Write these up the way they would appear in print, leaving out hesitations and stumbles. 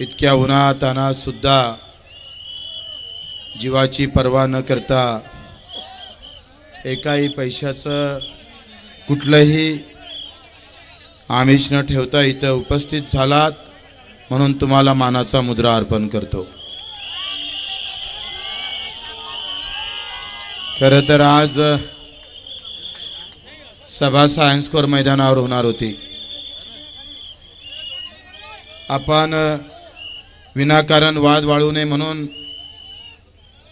इतक्या उन्हातानात सुद्धा जीवाची पर्वा न करता एकाही पैशाचं कुठलंही आमिष न ठेवता इथं उपस्थित झालात म्हणून तुम्हाला मानाचा मुद्रा अर्पण करतो। खरं तर आज सभा सायन्स कोर मैदानावर होणार होती। आपण विनाकारण वाद वाढू नये म्हणून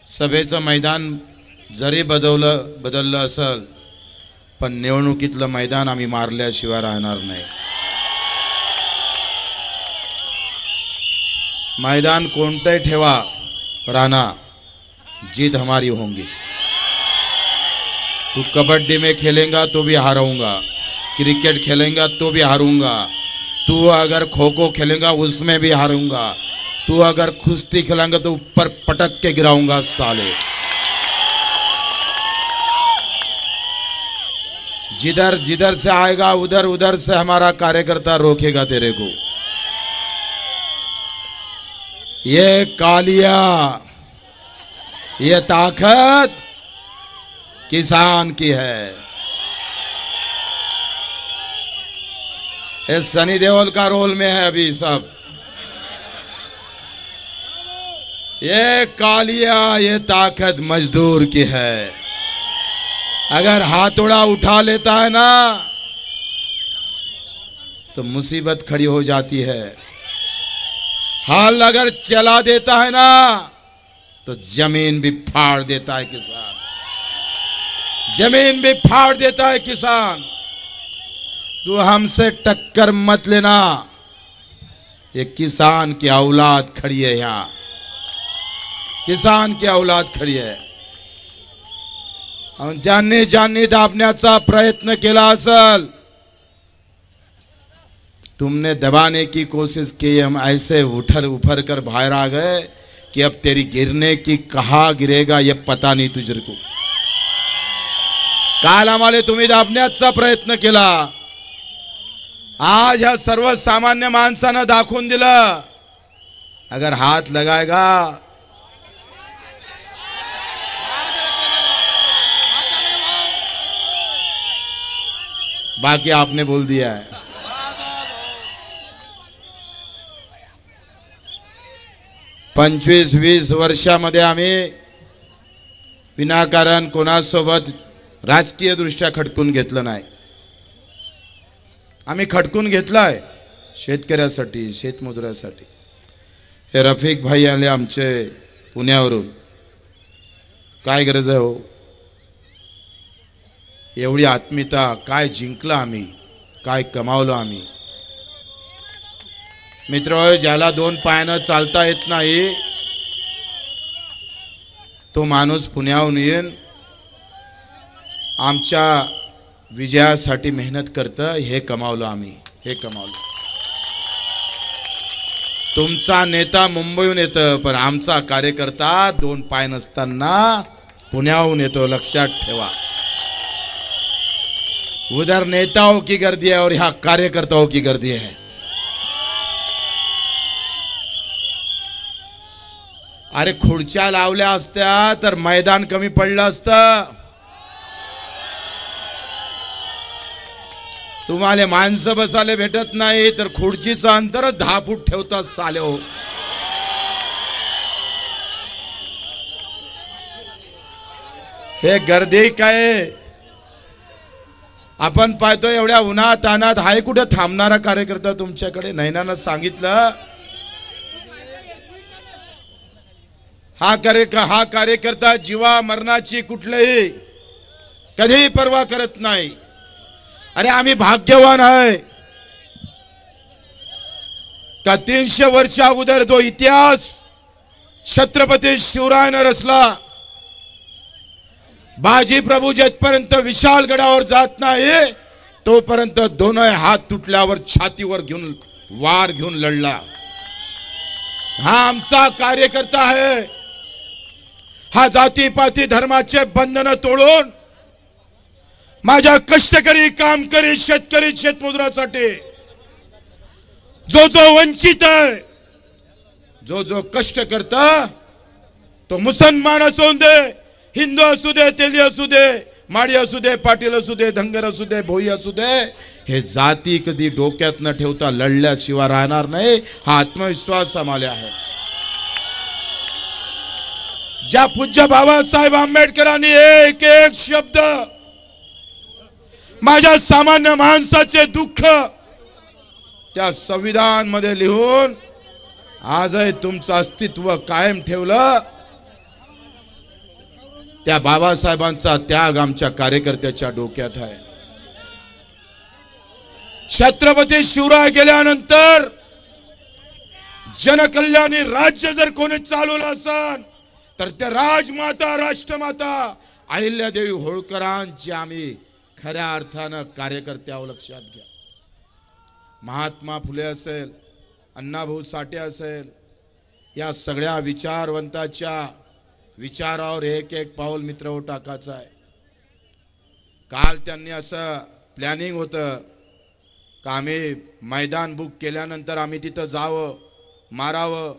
सभेचं मैदान जरी बदललं असेल पण निवडणुकीतलं मैदान आम्ही मारल्याशिवाय राहणार नाही। मैदान कोणतंही ठेवा राणा, जीत हमारी होंगी। तू कबड्डी में खेलेगा तो भी हारूंगा, क्रिकेट खेलेगा तो भी हारूंगा, तू अगर खो खो खेलेगा उसमें भी हारूंगा, तू अगर कुश्ती खेलेगा तो ऊपर पटक के गिराऊंगा साले। जिधर जिधर से आएगा उधर उधर से हमारा कार्यकर्ता रोकेगा तेरे को। ये कालिया, ये ताकत किसान की है। ये सनी देओल का रोल में है अभी सब। ये कालिया, ये ताकत मजदूर की है। अगर हाथोड़ा उठा लेता है ना तो मुसीबत खड़ी हो जाती है। हाल अगर चला देता है ना तो जमीन भी फाड़ देता है किसान, जमीन भी फाड़ देता है किसान। तू हमसे टक्कर मत लेना, ये किसान की औलाद खड़ी है यहाँ, किसान की औलाद खड़ी है। ज्यांनी ज्यांनी दाबण्याचा प्रयत्न केला असल, तुमने दबाने की कोशिश की, हम ऐसे उफर कर बाहर आ गए कि अब तेरी गिरने की कहाँ गिरेगा ये पता नहीं तुझे को। काल आम्हाला तुम्ही दाबण्याचा प्रयत्न केला, आज ह्या सर्वसामान्य माणसानं दाखवून दिलं अगर हाथ लगाएगा बाकी आपने बोल दिया है। पंचवीस 20 वर्षामध्ये आम्ही विनाकारण कोणासोबत राजकीय दृष्ट्या खटकून घेतलं नाही। आम्ही खटकून घेतलाय शेतकऱ्यासाठी, शेतमजुरासाठी। हे रफिक भाई आले आमचे पुण्यावरून, काय गरज आहे हो एवढी आत्मीयता? काय जिंकलं आम्ही, काय कमावलं आम्ही? मित्र, ज्याला 2 पायानं चालता येत नाही तो माणूस पुण्याहून येऊन आमच्या विजयासाठी मेहनत करतं, हे कमावलं आम्ही, हे कमावलं। तुमचा नेता मुंबईहून येतो पण आमचा कार्यकर्ता 2 पाय नसताना पुण्याहून येतो, लक्षात ठेवा। उधर नेताओं की गर्दी है और यहाँ कार्यकर्ताओं की गर्दी है। अरे खुर्च्या लावल्या असत्या तर मैदान कमी पडलं असतं। तुम्हाला माणसं बसायला भेटत नाही तर खुर्चीचं अंतर 10 फूट ठेवतात साले हो। हे गर्दी काय आपण पाहतो एवढ्या उन्हात तानात हाय कुठे थांबणारा कार्यकर्ता तुमच्याकडे? नैनानं सांगितलं हा कार्यकर्ता जीवा मरणाची कुठलीही कधी पर्वा करत नाही। अरे आम्ही भाग्यवान आहे का 300 वर्ष अगोदर जो इतिहास छत्रपती शिवरायाने रचला, बाजी प्रभू जेथपर्यंत विशालगडावर जात नाही तोपर्यंत दोन्ही हात तुटल्यावर छातीवर घेऊन वार घेऊन लढला। हा आमचा कार्यकर्ता आहे। हा जातीपाती धर्माचे बंधन तोडून माझ्या कष्टकरी कामकरी शेतकरी शेतमजुरासाठी जो जो वंचित आहे जो जो कष्ट करता तो मुसलमान असू दे, हिंदू असू दे, तेली असू दे, माडी असू दे, पाटील असू दे, धनगर असू दे, भोई असू दे, हे जाती कधी डोक्यात न ठेवता लढल्याशिवाय राहणार नाही हा आत्मविश्वास आम्हाला आहे. ज्या पूज्य बाबासाहेब आंबेडकरांनी एक एक शब्द माझ्या सामान्य माणसाचे दुःख त्या संविधान मध्ये लिहून आजही तुमचं अस्तित्व कायम ठेवलं, त्या बाबासाहेबांचा त्याग आमच्या कार्यकर्त्याच्या डोक्यात आहे. छत्रपती शिवराय गेल्यानंतर जनकल्याणी राज्य जर कोणी चालवलं असेल तर त्या राजमाता राष्ट्रमाता अहिल्यादेवी होळकरांची आम्ही खऱ्या अर्थानं कार्यकर्त्यावर लक्षात घ्या. महात्मा फुले असेल, अण्णाभाऊ साठे असेल, या सगळ्या विचारवंताच्या विचारावर एक एक पाऊल मित्र टाकायचं आहे. काल त्यांनी असं प्लॅनिंग होतं का आम्ही मैदान बुक केल्यानंतर आम्ही तिथं जावं, मारावं,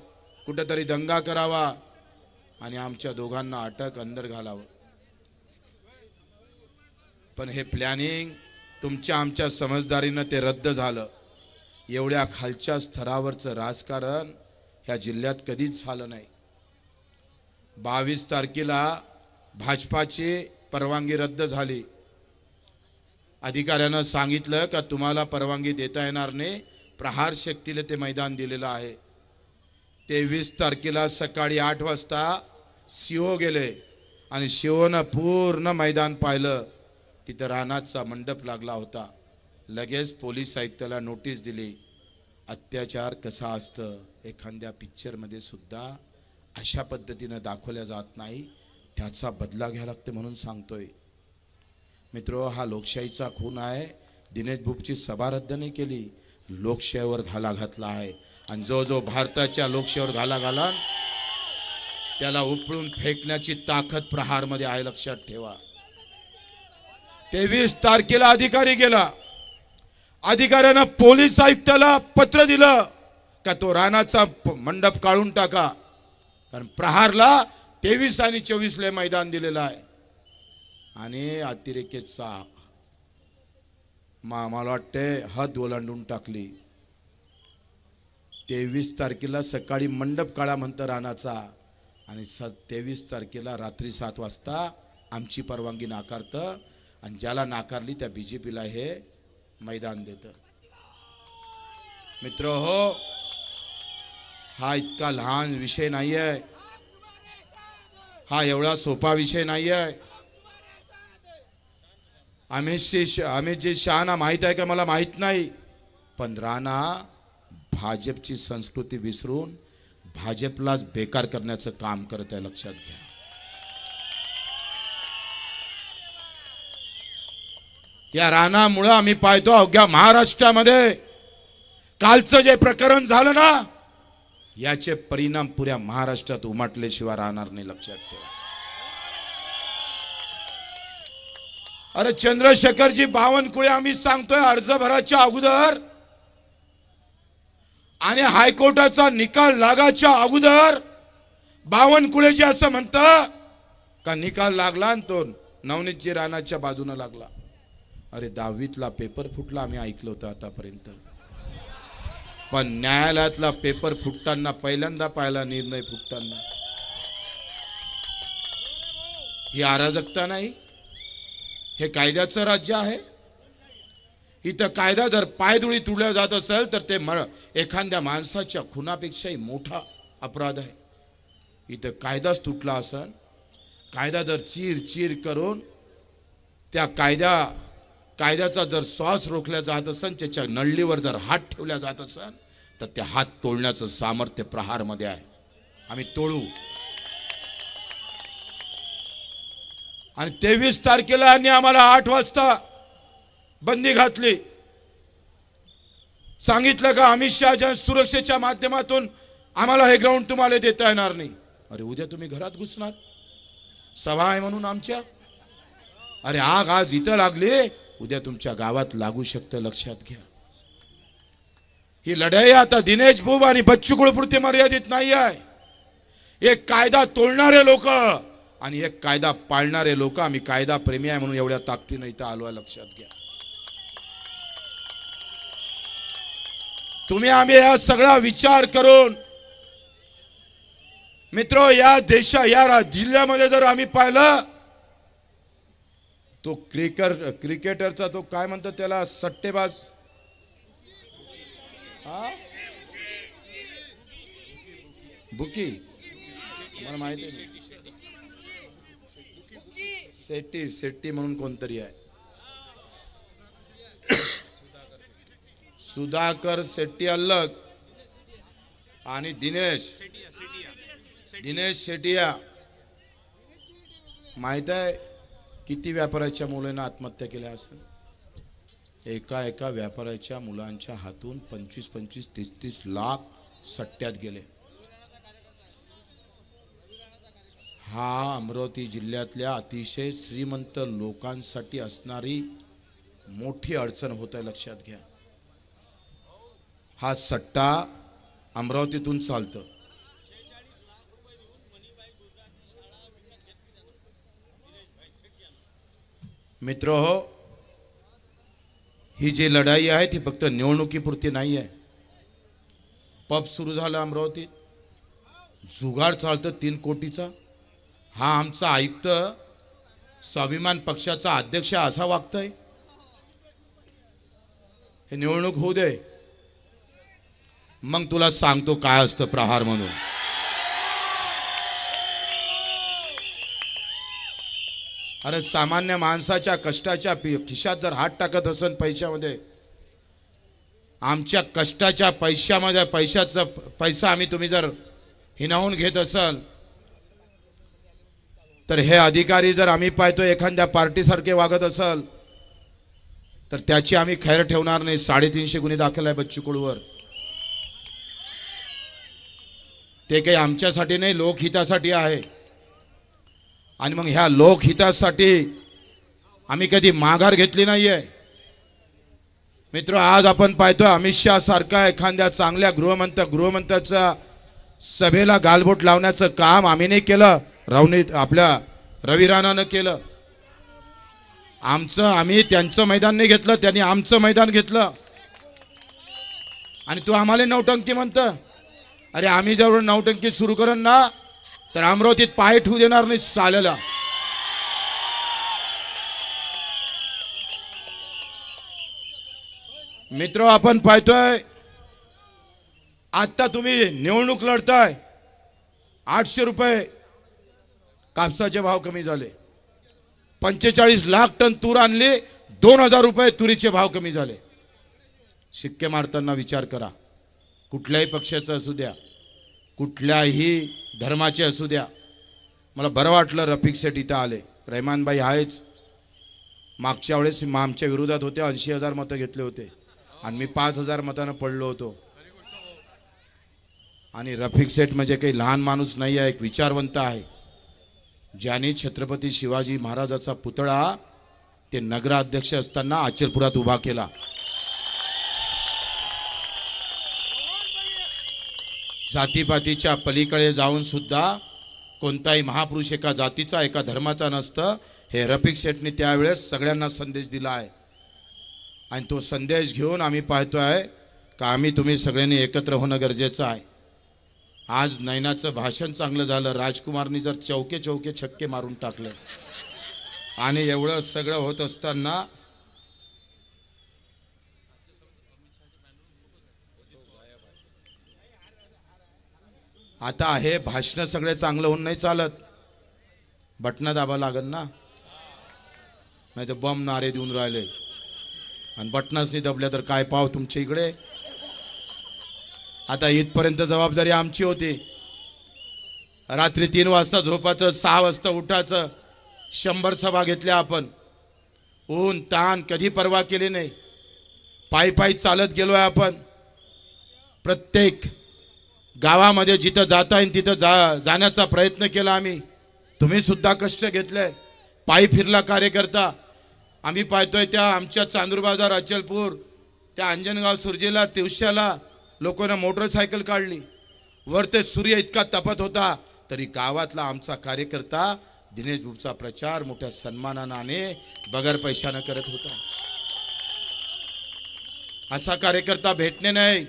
कुठेतरी दंगा करावा आणि आमच्या दोघांना अटक अंदर घालावं. पण हे प्लॅनिंग तुमच्या आमच्या समजदारीनं ते रद्द झालं. एवढ्या खालच्या स्तरावरचं राजकारण ह्या जिल्ह्यात कधीच झालं नाही. 22 तारखेला भाजपाची परवानगी रद्द झाली. अधिकाऱ्यानं सांगितलं का तुम्हाला परवानगी देता येणार नाही, प्रहार शक्तीला ते मैदान दिलेलं आहे. 23 तारखेला सकाळी 8 वाजता सीओ गेले आणि सीओनं पूर्ण मैदान पाहिलं. तिथं रानाचा मंडप लागला होता. लगेच पोलीस आयुक्ताला नोटीस दिली. अत्याचार कसा असतं एखाद्या पिक्चरमध्ये सुद्धा अशा पद्धतीनं दाखवल्या जात नाही, त्याचा बदला घ्यावा लागतो म्हणून सांगतोय. मित्रो, हा लोकशाहीचा खून आहे. दिनेश बुपची सभा रद्द नाही केली, लोकशाहीवर घाला घातला आहे. आणि जो जो भारताच्या लोकशाहीवर घाला घाला त्याला उपळून फेकण्याची ताकद प्रहारमध्ये आहे, लक्षात ठेवा. 23 तारखेला अधिकारी गेला. अधिकाऱ्यानं पोलीस आयुक्ताला पत्र दिलं का तो रानाचा मंडप काढून टाका, कारण प्रहारला 23 आणि 24 मैदान दिलेलं आहे. आणि अतिरेकेचा मला वाटते हद ओलांडून टाकली. 23 तारखेला सकाळी मंडप काढा म्हणतं रानाचा आणि 23 तारखेला रात्री 7 वाजता आमची परवानगी नाकारतं आणि ज्याला नाकारली त्या बीजेपीला हे मैदान देतं. मित्र हो, हा इतका लहान विषय नाही आहे, हा एवढा सोपा विषय नाही आहे. अमित शहाना माहित आहे का मला माहित नाही, पण राणा भाजपची संस्कृती विसरून भाजपलाच बेकार करण्याचं काम करत आहे, लक्षात घ्या. या राणामुळे आम्ही पाहतो अवघ्या महाराष्ट्रामध्ये कालचं जे प्रकरण झालं ना, याचे परिणाम पुऱ्या महाराष्ट्रात उमटल्याशिवाय राहणार नाही, लक्षात ठेवा. अरे चंद्रशेखरजी बावनकुळे आम्ही सांगतोय अर्ज भराच्या अगोदर आणि हायकोर्टाचा निकाल लागाच्या अगोदर बावनकुळेजी असं म्हणतात का निकाल लागला आणि तो नवनीतजी राणाच्या बाजूने लागला. अरे 10वीतला पेपर फुटला आम्ही ऐकलं होतं आतापर्यंत, पण न्यायालयातला पेपर फुटताना पहिल्यांदा पाहिला निर्णय फुटताना. ही अराजकता नाही, हे कायद्याचं राज्य आहे. इथं कायदा जर पायदुळी तुडल्या जात असेल तर ते एखाद्या माणसाच्या खुनापेक्षाही मोठा अपराध आहे. इथं कायदाच तुटला असेल, कायदा जर चीर करून त्या कायद्याचा जर श्वास रोखला जात असेल, त्याच्या नळलीवर जर हात ठेवला जात असेल तर ते हात तोडण्याचं सामर्थ्य प्रहारमध्ये आहे. आम्ही तोडू. आणि 23 तारखेला यांनी आम्हाला 8 वाजता बंदी घातली. सांगितलं का अमित शहाच्या सुरक्षेच्या माध्यमातून आम्हाला हे ग्राउंड तुम्हाला देता येणार नाही. अरे उद्या तुम्ही घरात घुसणार, सभा आहे म्हणून आमच्या. अरे आग आज इथं लागली, उद्या तुमच्या गावात लागू शकतं, लक्षात घ्या. ही लढाई आता दिनेश बुब आणि बच्चू कडूपुरती मर्यादित नाही आहे। एक कायदा तोडणारे लोक आणि एक कायदा पाळणारे लोक, आम्ही कायदा प्रेमी आहे म्हणून एवढ्या ताकदीने इथं आलो आहे, लक्षात घ्या। तुम्ही आम्ही या सगळा विचार करून मित्रो या या जिल्ह्यामध्ये जर आम्ही पाहिलं तो क्रिकेटरचा तो काय म्हणतात त्याला, सट्टेबाज, बुकी, मला माहिती आहे, शेट्टी म्हणून कोणतरी आहे, सुधाकर शेट्टी अलग आणि दिनेश शेटिया। माहित आहे किती व्यापाऱ्याच्या मुलांना आत्महत्या केल्या असेल? एका व्यापाऱ्याच्या मुलांच्या हातून 25-25, 30-30 लाख सट्ट्यात गेले। हा अमरावती जिल्ह्यातल्या अतिशय श्रीमंत लोकांसाठी असणारी मोठी अडचण होत आहे, लक्षात घ्या। हा सट्टा अमरावतीतून चालतो। मित्र हो, ही जी लढाई आहे ती फक्त निवडणुकीपुरती नाही आहे। पब सुरू झाला अमरावतीत, जुगार चालतं 3 कोटीचा। हा आमचा आयुक्त स्वाभिमान पक्षाचा अध्यक्ष असा वागतोय? हे निवडणूक होऊ दे, मग तुला सांगतो काय असतं प्रहार म्हणून। अरे सामान्य माणसाच्या कष्टाच्या खिशात जर हात टाकत असेल पैशामध्ये, आमच्या कष्टाच्या पैशामध्ये पैसा आम्ही तुम्ही जर हिनावून घेत असाल तर हे अधिकारी जर आम्ही पाहतो एखाद्या पार्टीसारखे वागत असाल तर त्याची आम्ही खैर ठेवणार नाही। 350 गुन्हे दाखल आहे बच्चू कडूवर। ते काही आमच्यासाठी नाही, लोकहितासाठी आहे। आणि मग ह्या लोकहितासाठी आम्ही कधी माघार घेतली नाहीये। मित्र, आज आपण पाहतोय अमित शाह सारखा एखाद्या चांगल्या गृहमंत्र्याचा सभेला गालबोट लावण्याचं काम आम्ही नाही केलं, आपल्या रवी राणानं केलं। आम्ही त्यांचं मैदान नाही घेतलं, त्यांनी आमचं मैदान घेतलं। आणि तू आम्हाला नौटंकी म्हणतं? अरे आम्ही जर नौटंकी सुरू करून ना तर अमरावतीत पाय ठेवू देणार नाही साल्याला। मित्र, आपण पाहतोय आता तुम्ही निवडणूक लढताय, 800 रुपये कापसाचे भाव कमी झाले, 45 लाख टन तूर आणली, 2000 रुपये तुरीचे भाव कमी झाले। शिक्के मारताना विचार करा, कुठल्याही पक्षाचा असू द्या, कुठल्याही धर्माचे असू द्या। मला बरं वाटलं रफिक सेठ इथं आले, रहमानबाई आहेच। मागच्या वेळेस आमच्या विरोधात होते, 80,000 मतं घेतले होते आणि मी 5,000 मतांना पडलो होतो। आणि रफिक सेठ म्हणजे काही लहान माणूस नाही आहे, एक विचारवंत आहे, ज्याने छत्रपती शिवाजी महाराजाचा पुतळा ते नगराध्यक्ष असताना अचलपुरात उभा केला। जातीपातीच्या पलीकडे जाऊन सुद्धा कोणताही महापुरुष एका जातीचा एका धर्माचा नसतं, हे रफिक शेठने त्यावेळेस सगळ्यांना संदेश दिला आहे। आणि तो संदेश घेऊन आम्ही पाहतोय का आम्ही तुम्ही सगळ्यांनी एकत्र होणं गरजेचं आहे। आज नैनाचं भाषण चांगलं झालं, राजकुमारनी जर चौके छक्के मारून टाकलं। आणि एवढं सगळं होत असताना आता हे भाषण सगळे चांगलं होऊन नाही चालत, बटना दाबा लागल ना, नाही तर बम नारे देऊन राहिले आणि बटनाच नाही दबल्या तर काय पाव तुमच्या इकडे। आता इथपर्यंत जबाबदारी आमची होती। रात्री 3 वाजता झोपायचं, 6 वाजता उठायचं, 100 सभा घेतल्या आपण, ऊन ताण कधी पर्वा केली नाही, पायी चालत गेलोय आपण। प्रत्येक गावामध्ये जिथं जाता येईल तिथं जाण्याचा प्रयत्न केला आम्ही। तुम्ही सुद्धा कष्ट घेतले, पायी फिरला कार्यकर्ता। आम्ही पाहतोय त्या आमच्या चांदूर बाजार, अचलपूर, त्या अंजनगाव, सुरजेला, तिवश्याला लोकांना मोटरसायकल काढली, वर ते सूर्य इतका तपत होता तरी गावातला आमचा कार्यकर्ता दिनेश बुबचा प्रचार मोठ्या सन्मानाने बगर पैशाने करत होता. असा कार्यकर्ता भेटणे नाही.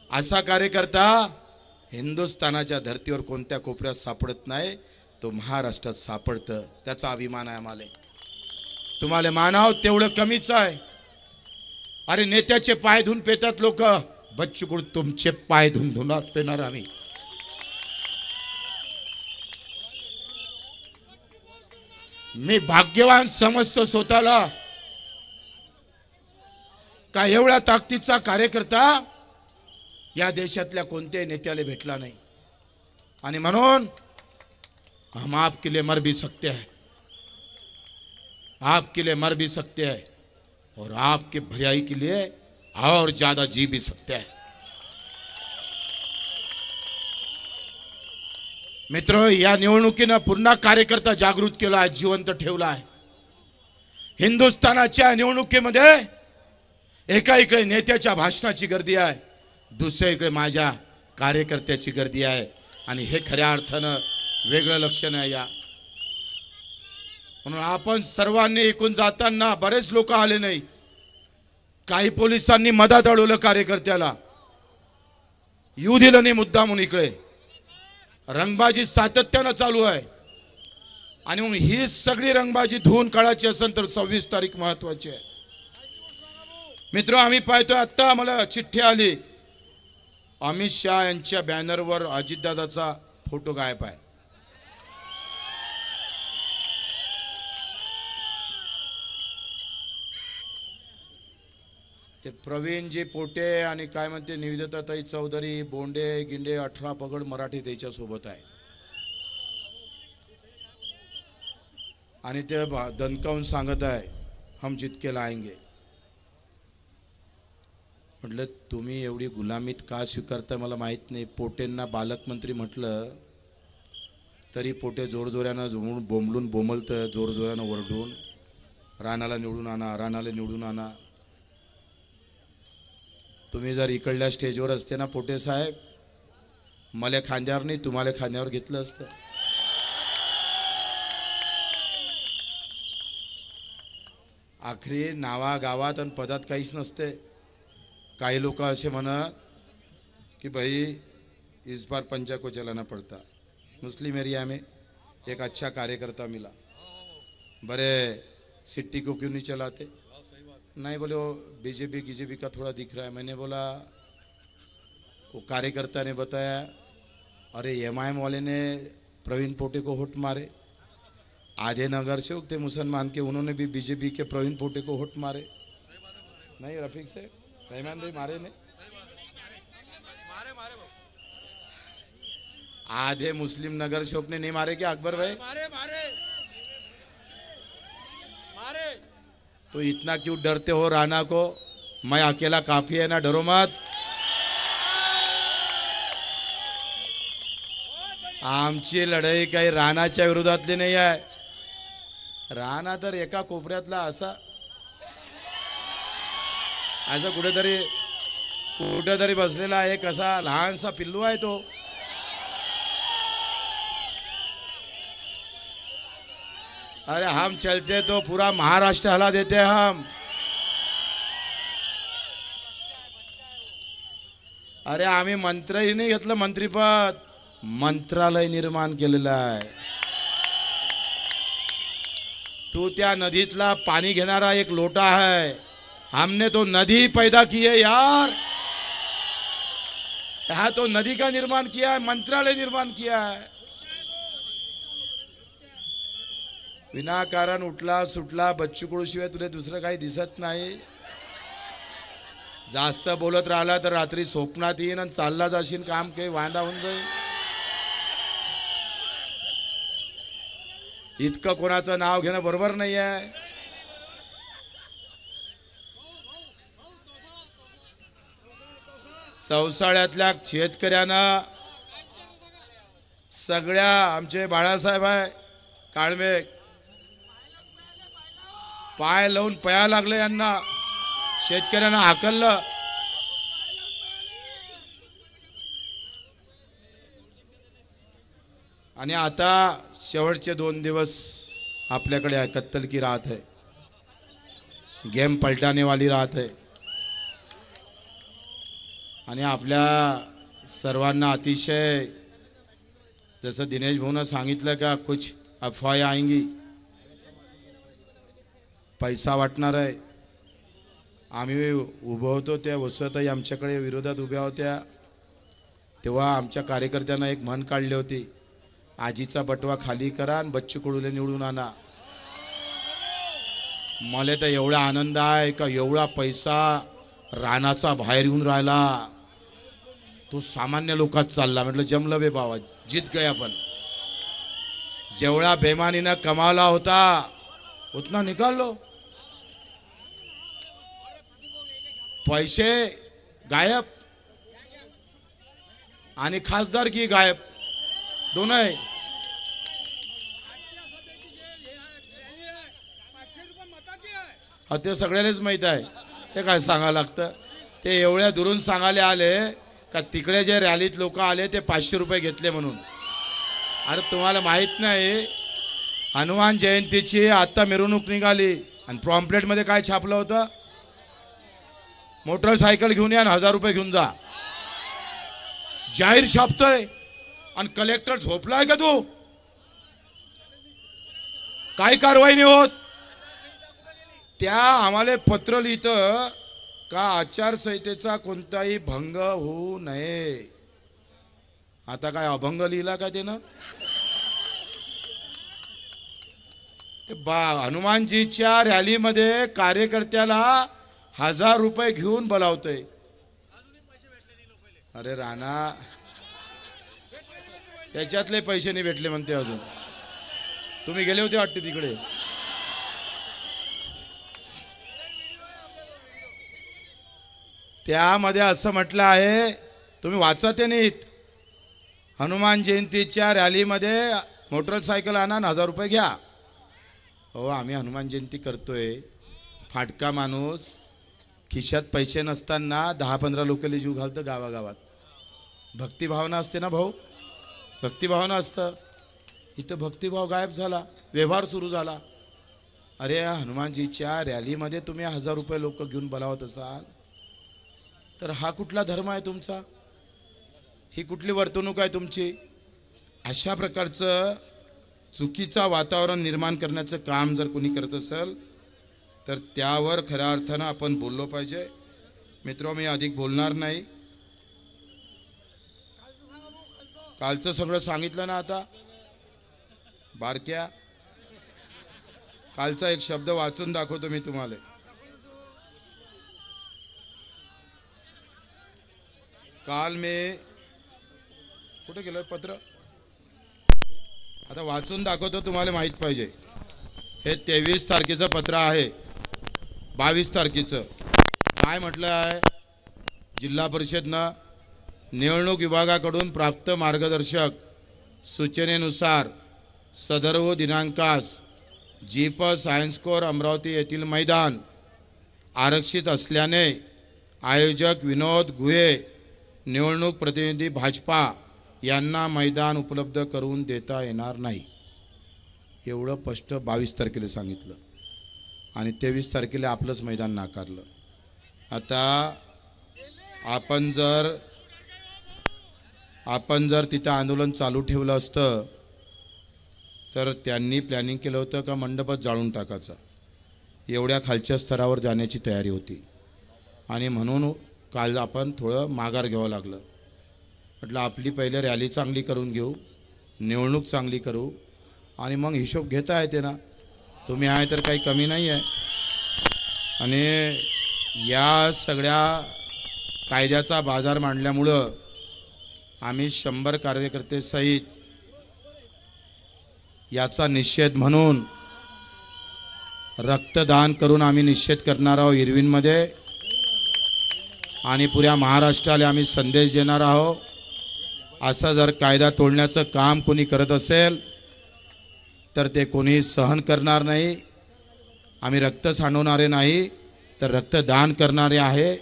असा कार्यकर्ता हिंदुस्थानाच्या धर्तीवर कोणत्या कोपऱ्यात सापडत नाही, तो महाराष्ट्रात सापडतं. त्याचा अभिमान आहे आम्हाला. तुम्हाला मानाव तेवढं कमीच आहे. अरे नेत्याचे पाय धुवून पेतात लोक, बच्चू कडू तुमचे पाय धुवून पेणार आम्ही. मी भाग्यवान समजतो स्वतःला का एवढ्या ताकदीचा कार्यकर्ता या देशातल्या कोणत्याही नेत्याला भेटला नाही. आणि म्हणून हम आपके लिए मर भी सकते हैं, आपके लिए मर भी सकते हैं और आपके भलाई के लिए और ज्यादा जी भी सकते हैं. मित्र, या निवडणुकीनं पुन्हा कार्यकर्ता जागृत केला आहे, जिवंत ठेवला आहे. हिंदुस्थानाच्या निवडणुकीमध्ये एका इकडे नेत्याच्या भाषणाची गर्दी आहे, दुसऱ्या इकडे माझ्या कार्यकर्त्याची गर्दी आहे. आणि हे खऱ्या अर्थानं वेगळं लक्षण आहे. या म्हणून आपण सर्वांनी एकूण जाताना बरेच लोक आले नाही. काही पोलिसांनी मदत अडवलं कार्यकर्त्याला, येऊ दिलं नाही मुद्दा म्हणून. इकडे रंगबाजी सातत्यानं चालू आहे. आणि म्हणून ही सगळी रंगबाजी धुवून काढायची असेल तर 26 तारीख महत्वाची आहे. मित्र, आम्ही पाहतोय आता आम्हाला चिठ्ठी आली, अमित शाह यांच्या बॅनरवर अजितदादाचा फोटो गायब आहे. ते प्रवीणजी पोटे आणि काय म्हणते निवेदिताताई चौधरी, बोंडे गिंडे 18 पगड मराठी त्याच्या सोबत आहे. आणि ते दणकावून सांगत आहे हम जितके लाएंगे. म्हटलं तुम्ही एवढी गुलामीत का स्वीकारता मला माहित नाही. पोटेंना बालकमंत्री म्हटलं तरी पोटे जोरजोऱ्यानं बोंबलून बोंबलतं, जोरजोऱ्यानं ओरडून राणाला निवडून आणा, राणाला निवडून आणा. तुम्ही जर इकडल्या स्टेजवर असते ना पोटे साहेब, मला खांद्यावर नाही तुम्हाला खांद्यावर घेतलं असतं. आखरी नावा गावात आणि पदात काहीच नसते. काही लोक असे म्हणत कि भाई इस बार पंजा को चलाना पड़ता. मुस्लिम एरिया में एक अच्छा कार्यकर्ता मिला, बड़े सिटी को क्यों नहीं चलाते? नहीं, बोले वो बीजेपी का थोड़ा दिख रहा है. मैंने बोला, वो कार्यकर्ता ने बताया अरे एमआईएम वाले ने प्रवीण पोटे को वोट मारे, आधे नगर से थे मुसलमान के, उन्होंने भी बीजेपी के प्रवीण पोटे को वोट मारे. नहीं रफीक से रहमान भाई मारे ने, आधे मुस्लिम नगर सेवक ने नहीं मारे क्या अकबर भाई? मारे. तो इतना क्यों डरते हो राणा को? मैं अकेला काफी है ना, डरो मत. आमची लढाई काही राणाच्या विरोधातली नाही आहे. राणा तर एका कोपऱ्यातला असा कुठेतरी बसलेला आहे, कसा लहानसा पिल्लू आहे तो. अरे हम चलते तो पूरा महाराष्ट्र हला देते हम. अरे आम्ही मंत्रही नाही घेतलं, मंत्रीपद मंत्रालय निर्माण केलेलं आहे. तू त्या नदीतला पाणी घेणारा एक लोटा है, हमने तो नदी पैदा की है यार. यहाँ तो नदी का निर्माण किया है, मंत्रालय निर्माण किया है. विनाकारण उठला सुटला बच्चू कडू शिवाय तुला दुसरं काही दिसत नाही. जास्त बोलत राहिला तर रात्री स्वप्नात येईन आणि चालला जाशील, काम काही वांदा होऊन जाईल. इतकं कोणाचं नाव घेणं बरोबर नाही आहे. चौसाळ्यातल्या शेतकऱ्यांना सगळ्या आमचे बाळासाहेब आहे काळमे पाय लावून पया लागले, यांना शेतकऱ्यांना हाकललं. आणि आता शेवटचे 2 दिवस आपल्याकडे आहे, कत्तल की रात है, गेम पलटाने वाली रात है. आणि आपल्या सर्वांना अतिशय जसं दिनेश भाऊनं सांगितलं का कुछ अफवाया आएंगी, पैसा वाटणार आहे. आम्ही उभं होतो त्या वसुताई आमच्याकडे विरोधात उभ्या होत्या तेव्हा आमच्या कार्यकर्त्यांना एक म्हण काढली होती, आजीचा बटवा खाली करा आणि बच्चू कडूले निवडून आणा. मला तर एवढा आनंद आहे का एवढा पैसा रानाचा बाहेर येऊन राहिला, तो सामान्य लोकात चालला. म्हटलं जमलं बे बाबा, जीत गए आपण. जेवढा बेमानीनं कमावला होता उतना निकाल लो. पैसे गायब आणि खासदारकी गायब, दोन आहे. ते सगळ्यालाच माहीत आहे, ते काय सांगायला लागतं. ते एवढ्या दुरून सांगायला आले का तिकडे जे रॅलीत लोक आले ते 500 रुपये घेतले म्हणून. अरे तुम्हाला माहीत नाही, हनुमान जयंतीची आत्ता मिरवणूक निघाली आणि प्रॉम्प्लेटमध्ये काय छापलं होतं, मोटरसायकल घेऊन या आणि 1000 रुपये घेऊन जा. जाहीर छापतोय आणि कलेक्टर झोपलाय का तू? काय कारवाई नाही होत. त्या आम्हाला पत्र लिहितं का आचारसंहितेचा कोणताही भंग होऊ नये. आता काय अभंग लिहिला का त्यानं? हनुमानजीच्या रॅलीमध्ये कार्यकर्त्याला 1000 रुपये घेऊन बोलावतोय. अरे राणा, त्याच्यातले पैसे नाही भेटले म्हणते अजून. तुम्ही गेले होते वाटते तिकडे. त्यामध्ये असं म्हटलं आहे, तुम्ही वाचा ते नीट, हनुमान जयंतीच्या रॅलीमध्ये मोटरसायकल आणा 1000 रुपये घ्या. हो, आम्ही हनुमान जयंती करतोय, फाटका माणूस खिशात पैसे नसताना 10-15 लोकांना जीव घालतं गावागावात. भक्तिभावना असते ना भाऊ, भक्तिभावना असतं. इथं भक्तिभाव गायब झाला, व्यवहार सुरू झाला. अरे हनुमानजीच्या रॅलीमध्ये तुम्ही 1000 रुपये लोक घेऊन बोलावत असाल तर हा कुठला धर्म आहे तुमचा? ही कुठली वर्तणूक आहे तुमची? अशा प्रकारचं चुकीचं वातावरण निर्माण करण्याचं काम जर कोणी करत असेल तर त्यावर खऱ्या अर्थानं आपण बोललो पाहिजे. मित्र, मी अधिक बोलणार नाही. कालचं सगळं सांगितलं ना. आता बारक्या, कालचा एक शब्द वाचून दाखवतो मी तुम्हाला. काल मी कुठे गेलं पत्र, आता वाचून दाखवतो, तुम्हाला माहित पाहिजे. हे 23 तारखेचं पत्र आहे. 22 तारखेचं काय म्हटलं आहे? जिल्हा परिषदनं निवडणूक विभागाकडून प्राप्त मार्गदर्शक सूचनेनुसार सदर्व दिनांकास जीप सायन्स कोर अमरावती येथील मैदान आरक्षित असल्याने आयोजक विनोद गुहे, निवडणूक प्रतिनिधी भाजपा यांना मैदान उपलब्ध करून देता येणार नाही. एवढं स्पष्ट 22 तारखेला सांगितलं आणि 23 तारखेला आपलंच मैदान नाकारलं. आता आपण जर तिथं आंदोलन चालू ठेवलं असतं तर त्यांनी प्लॅनिंग केलं होतं का मंडपच जाळून टाकायचा. एवढ्या खालच्या स्तरावर जाण्याची तयारी होती आणि म्हणून काल आपण थोडं माघार घ्यावं लागलं. म्हटलं आपली पहिले रॅली चांगली करून घेऊ, निवडणूक चांगली करू आणि मग हिशोब घेता येते ना. तुम्ही आहे तर काही कमी नाही आहे. आणि या सगळ्या कायद्याचा बाजार मांडल्यामुळं आम्ही 100 कार्यकर्ते सहित याचा निषेध म्हणून रक्तदान करून आम्ही निषेध करणार आहोत इरविनमध्ये आणि पुऱ्या महाराष्ट्राला आम्ही संदेश देणार आहोत. असं जर कायदा तोडण्याचं काम कोणी करत असेल तर ते कोणी सहन करणार नाही. आम्ही रक्त सांडवणारे नाही तर रक्तदान करणारे आहे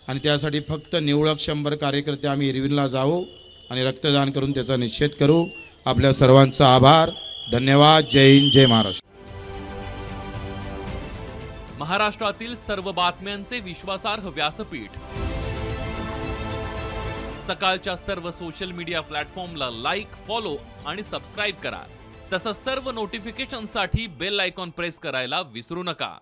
आणि त्यासाठी फक्त निवडक 100 कार्यकर्ते आम्ही इरविनला जाऊ आणि रक्तदान करून त्याचा निषेध करू आपल्या सर्वांचा आभार, धन्यवाद. जय हिंद, जय महाराष्ट्र. महाराष्ट्रातील सर्व बातम्यांचे विश्वासार्ह व्यासपीठ. सकाळच्या सर्व सोशल मीडिया प्लॅटफॉर्मला लाईक, फॉलो आणि सबस्क्राईब करा. तसंच सर्व नोटिफिकेशनसाठी बेल आयकॉन प्रेस करायला विसरू नका.